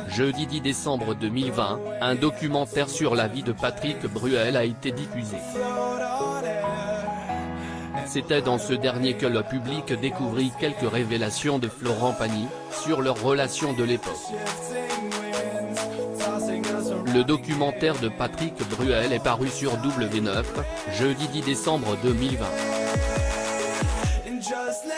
Jeudi 10 décembre 2020, un documentaire sur la vie de Patrick Bruel a été diffusé. C'était dans ce dernier que le public découvrit quelques révélations de Florent Pagny, sur leur relation de l'époque. Le documentaire de Patrick Bruel est paru sur W9, jeudi 10 décembre 2020.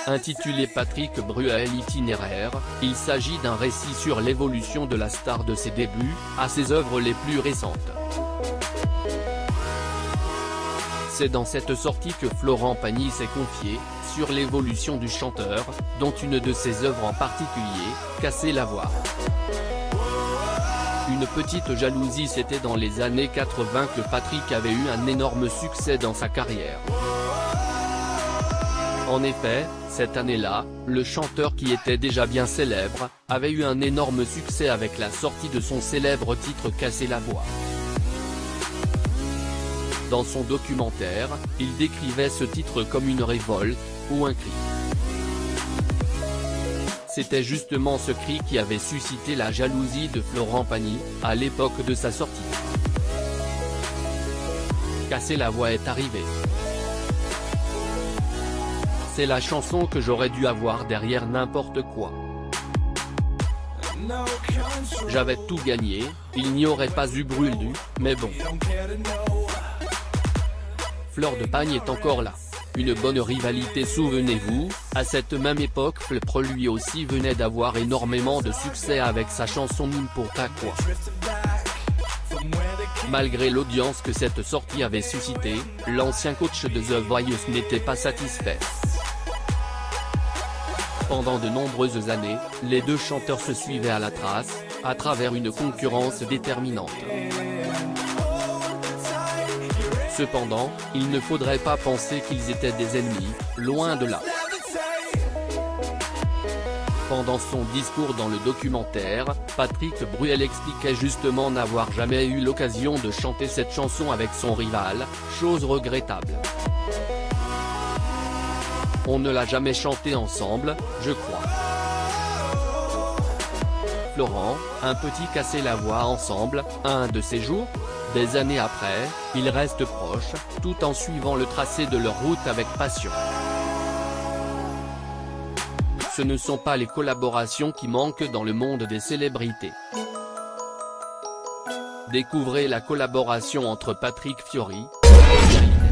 Intitulé Patrick Bruel itinéraire, il s'agit d'un récit sur l'évolution de la star de ses débuts, à ses œuvres les plus récentes. C'est dans cette sortie que Florent Pagny s'est confié, sur l'évolution du chanteur, dont une de ses œuvres en particulier, Casser la voix. Une petite jalousie. C'était dans les années 80 que Patrick avait eu un énorme succès dans sa carrière. En effet, cette année-là, le chanteur qui était déjà bien célèbre, avait eu un énorme succès avec la sortie de son célèbre titre Casser la voix. Dans son documentaire, il décrivait ce titre comme une révolte, ou un cri. C'était justement ce cri qui avait suscité la jalousie de Florent Pagny, à l'époque de sa sortie. Casser la voix est arrivé. C'est la chanson que j'aurais dû avoir derrière n'importe quoi. J'avais tout gagné, il n'y aurait pas eu brûle-du, mais bon. Fleur de Pagny est encore là. Une bonne rivalité. Souvenez-vous, à cette même époque Fleur lui aussi venait d'avoir énormément de succès avec sa chanson N'importe quoi. Malgré l'audience que cette sortie avait suscité, l'ancien coach de The Voice n'était pas satisfait. Pendant de nombreuses années, les deux chanteurs se suivaient à la trace, à travers une concurrence déterminante. Cependant, il ne faudrait pas penser qu'ils étaient des ennemis, loin de là. Pendant son discours dans le documentaire, Patrick Bruel expliquait justement n'avoir jamais eu l'occasion de chanter cette chanson avec son rival, chose regrettable. On ne l'a jamais chantée ensemble, je crois. Florent, un petit casser la voix ensemble, un de ces jours. Des années après, ils restent proches, tout en suivant le tracé de leur route avec passion. Ce ne sont pas les collaborations qui manquent dans le monde des célébrités. Découvrez la collaboration entre Patrick Fiori et